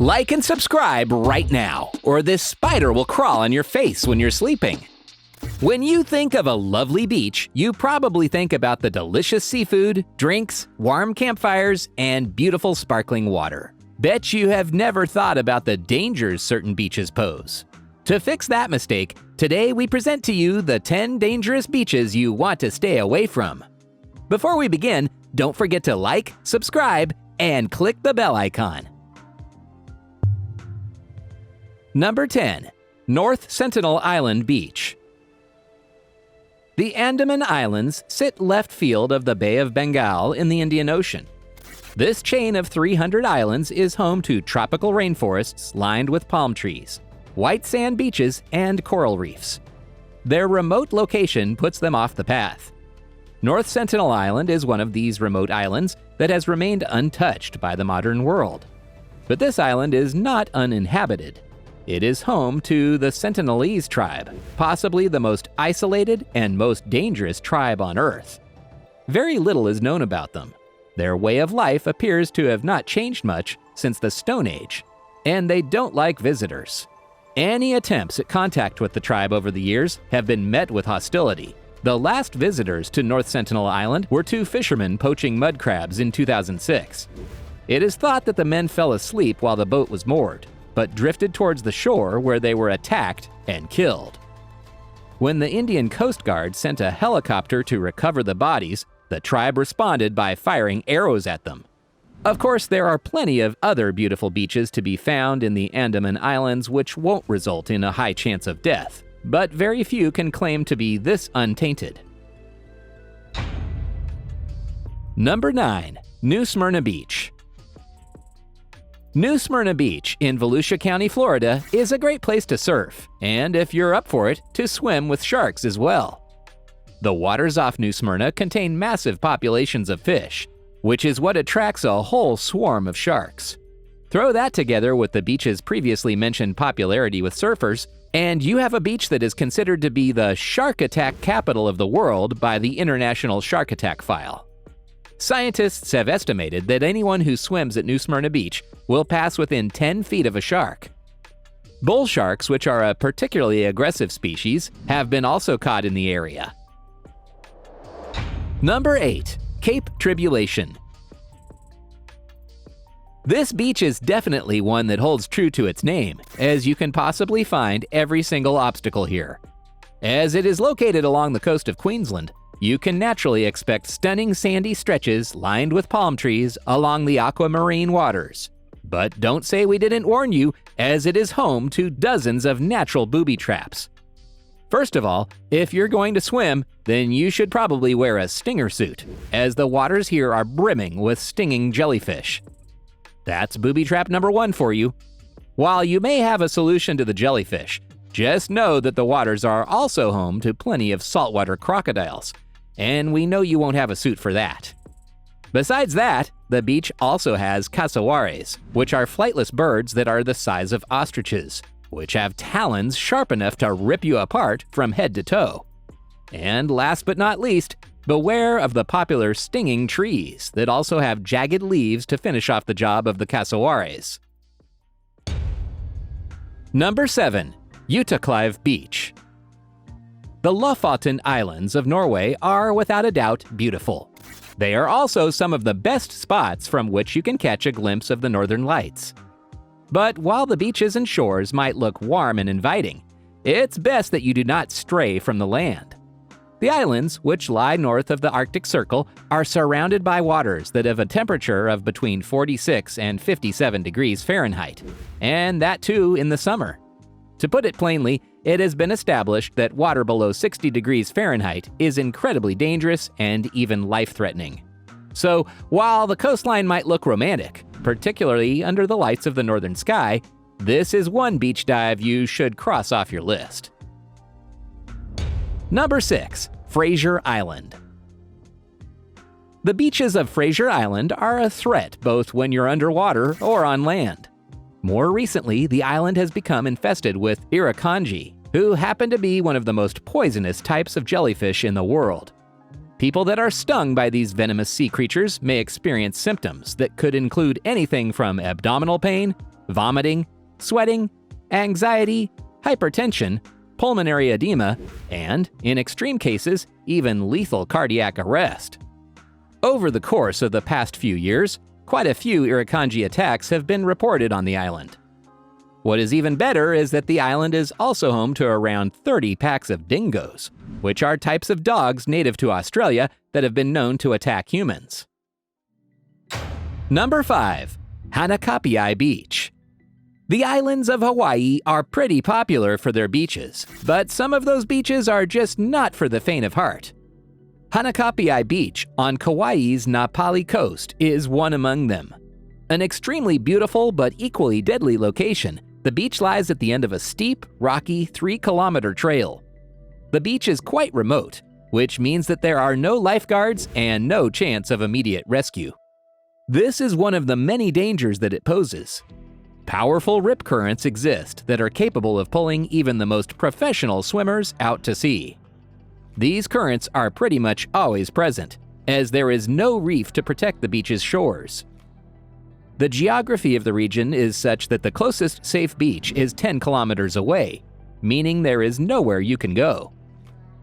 Like and subscribe right now, or this spider will crawl on your face when you're sleeping. When you think of a lovely beach, you probably think about the delicious seafood, drinks, warm campfires, and beautiful sparkling water. Bet you have never thought about the dangers certain beaches pose. To fix that mistake, today we present to you the 10 dangerous beaches you want to stay away from. Before we begin, don't forget to like, subscribe, and click the bell icon. Number 10. North Sentinel Island Beach. The Andaman Islands sit left field of the Bay of Bengal in the Indian Ocean. This chain of 300 islands is home to tropical rainforests lined with palm trees, white sand beaches, and coral reefs. Their remote location puts them off the path. North Sentinel Island is one of these remote islands that has remained untouched by the modern world. But this island is not uninhabited. It is home to the Sentinelese tribe, possibly the most isolated and most dangerous tribe on Earth. Very little is known about them. Their way of life appears to have not changed much since the Stone Age, and they don't like visitors. Any attempts at contact with the tribe over the years have been met with hostility. The last visitors to North Sentinel Island were two fishermen poaching mud crabs in 2006. It is thought that the men fell asleep while the boat was moored, but drifted towards the shore where they were attacked and killed. When the Indian Coast Guard sent a helicopter to recover the bodies, the tribe responded by firing arrows at them. Of course, there are plenty of other beautiful beaches to be found in the Andaman Islands which won't result in a high chance of death, but very few can claim to be this untainted. Number 9. New Smyrna Beach. New Smyrna Beach in Volusia County, Florida is a great place to surf, and if you're up for it, to swim with sharks as well. The waters off New Smyrna contain massive populations of fish, which is what attracts a whole swarm of sharks. Throw that together with the beach's previously mentioned popularity with surfers, and you have a beach that is considered to be the shark attack capital of the world by the International Shark Attack File. Scientists have estimated that anyone who swims at New Smyrna Beach will pass within 10 feet of a shark. Bull sharks, which are a particularly aggressive species, have been also caught in the area. Number 8. Cape Tribulation. This beach is definitely one that holds true to its name, as you can possibly find every single obstacle here. As it is located along the coast of Queensland, you can naturally expect stunning sandy stretches lined with palm trees along the aquamarine waters. But don't say we didn't warn you, as it is home to dozens of natural booby traps. First of all, if you're going to swim, then you should probably wear a stinger suit, as the waters here are brimming with stinging jellyfish. That's booby trap number 1 for you. While you may have a solution to the jellyfish, just know that the waters are also home to plenty of saltwater crocodiles, and we know you won't have a suit for that. Besides that, the beach also has cassowaries, which are flightless birds that are the size of ostriches, which have talons sharp enough to rip you apart from head to toe. And last but not least, beware of the popular stinging trees that also have jagged leaves to finish off the job of the cassowaries. Number 7. Utakleiv Beach. The Lofoten Islands of Norway are without a doubt beautiful. They are also some of the best spots from which you can catch a glimpse of the Northern Lights. But while the beaches and shores might look warm and inviting, it's best that you do not stray from the land. The islands, which lie north of the Arctic Circle, are surrounded by waters that have a temperature of between 46 and 57 degrees Fahrenheit, and that too in the summer. To put it plainly, it has been established that water below 60 degrees Fahrenheit is incredibly dangerous and even life-threatening. So, while the coastline might look romantic, particularly under the lights of the northern sky, this is one beach dive you should cross off your list. Number 6. Fraser Island. The beaches of Fraser Island are a threat both when you're underwater or on land. More recently, the island has become infested with irukandji, who happen to be one of the most poisonous types of jellyfish in the world. People that are stung by these venomous sea creatures may experience symptoms that could include anything from abdominal pain vomiting, sweating, anxiety, hypertension, pulmonary edema, and, in extreme cases, even lethal cardiac arrest. Over the course of the past few years, quite a few irukandji attacks have been reported on the island. What is even better is that the island is also home to around 30 packs of dingoes, which are types of dogs native to Australia that have been known to attack humans. Number 5. Hanakapiai Beach. The islands of Hawaii are pretty popular for their beaches, but some of those beaches are just not for the faint of heart. Hanakapiai Beach on Kauai's Pali coast is one among them. An extremely beautiful but equally deadly location, the beach lies at the end of a steep, rocky 3-kilometer trail. The beach is quite remote, which means that there are no lifeguards and no chance of immediate rescue. This is one of the many dangers that it poses. Powerful rip currents exist that are capable of pulling even the most professional swimmers out to sea. These currents are pretty much always present, as there is no reef to protect the beach's shores. The geography of the region is such that the closest safe beach is 10 kilometers away, meaning there is nowhere you can go.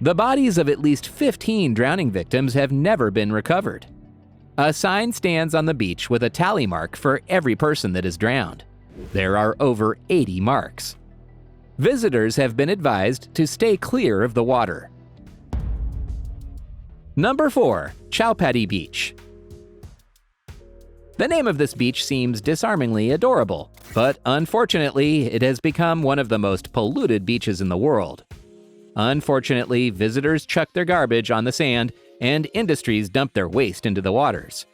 The bodies of at least 15 drowning victims have never been recovered. A sign stands on the beach with a tally mark for every person that is drowned. There are over 80 marks. Visitors have been advised to stay clear of the water. Number 4. Hanakapiai Beach. The name of this beach seems disarmingly adorable, but unfortunately, it has become one of the most polluted beaches in the world. Unfortunately, visitors chuck their garbage on the sand, and industries dump their waste into the waters.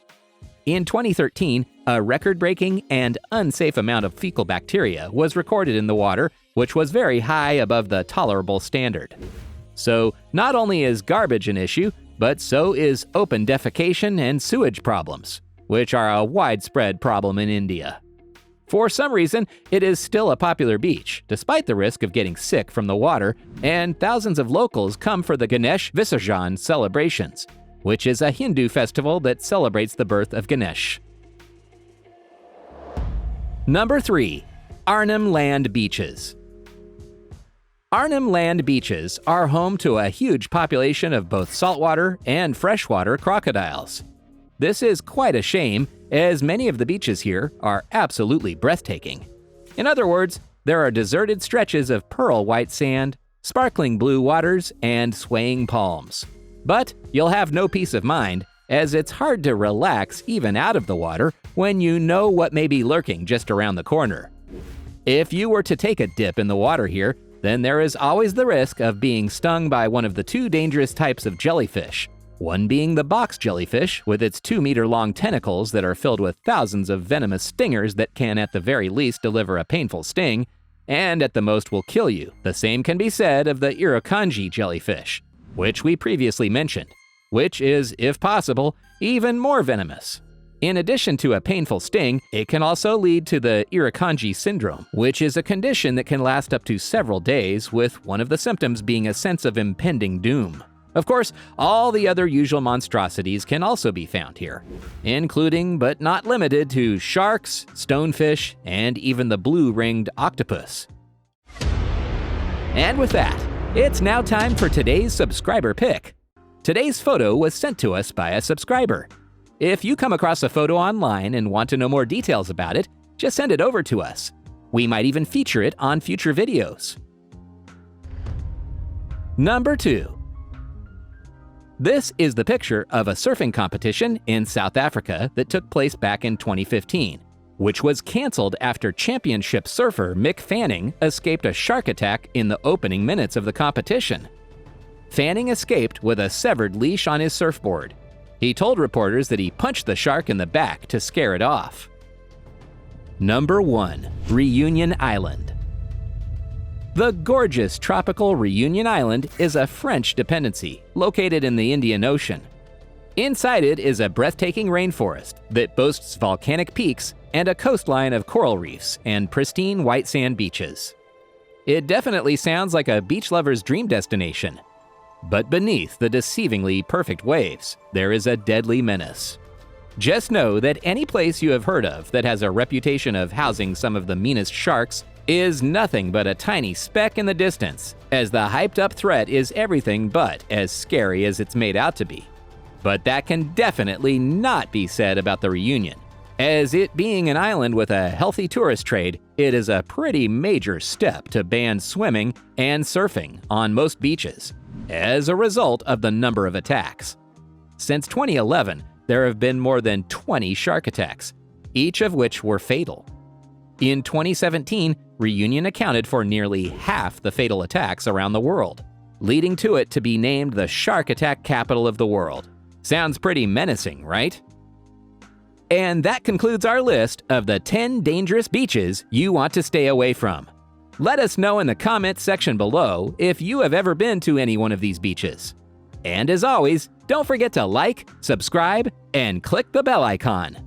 In 2013, a record-breaking and unsafe amount of fecal bacteria was recorded in the water, which was very high above the tolerable standard. So, not only is garbage an issue, but so is open defecation and sewage problems, which are a widespread problem in India. For some reason, it is still a popular beach, despite the risk of getting sick from the water, and thousands of locals come for the Ganesh Visarjan celebrations, which is a Hindu festival that celebrates the birth of Ganesh. Number 3. Arnhem Land Beaches. Arnhem Land beaches are home to a huge population of both saltwater and freshwater crocodiles. This is quite a shame, as many of the beaches here are absolutely breathtaking. In other words, there are deserted stretches of pearl white sand, sparkling blue waters, and swaying palms. But you'll have no peace of mind, as it's hard to relax even out of the water when you know what may be lurking just around the corner. If you were to take a dip in the water here, then there is always the risk of being stung by one of the 2 dangerous types of jellyfish, one being the box jellyfish with its 2-meter-long tentacles that are filled with thousands of venomous stingers that can at the very least deliver a painful sting, and at the most will kill you. The same can be said of the irukandji jellyfish, which we previously mentioned, which is, if possible, even more venomous. In addition to a painful sting, it can also lead to the irukandji syndrome, which is a condition that can last up to several days, with one of the symptoms being a sense of impending doom. Of course, all the other usual monstrosities can also be found here, including but not limited to sharks, stonefish, and even the blue-ringed octopus. And with that, it's now time for today's subscriber pick. Today's photo was sent to us by a subscriber. If you come across a photo online and want to know more details about it, just send it over to us. We might even feature it on future videos. Number 2. This is the picture of a surfing competition in South Africa that took place back in 2015, which was canceled after championship surfer Mick Fanning escaped a shark attack in the opening minutes of the competition. Fanning escaped with a severed leash on his surfboard. He told reporters that he punched the shark in the back to scare it off. Number 1. Reunion Island. The gorgeous tropical Reunion Island is a French dependency located in the Indian Ocean. Inside it is a breathtaking rainforest that boasts volcanic peaks and a coastline of coral reefs and pristine white sand beaches. It definitely sounds like a beach lover's dream destination. But beneath the deceivingly perfect waves, there is a deadly menace. Just know that any place you have heard of that has a reputation of housing some of the meanest sharks is nothing but a tiny speck in the distance, as the hyped-up threat is everything but as scary as it's made out to be. But that can definitely not be said about the Reunion. As it being an island with a healthy tourist trade, it is a pretty major step to ban swimming and surfing on most beaches, as a result of the number of attacks. Since 2011, there have been more than 20 shark attacks, each of which were fatal. In 2017, Reunion accounted for nearly half the fatal attacks around the world, leading to it to be named the shark attack capital of the world. Sounds pretty menacing, right? And that concludes our list of the 10 dangerous beaches you want to stay away from. Let us know in the comments section below if you have ever been to any one of these beaches. And as always, don't forget to like, subscribe, and click the bell icon.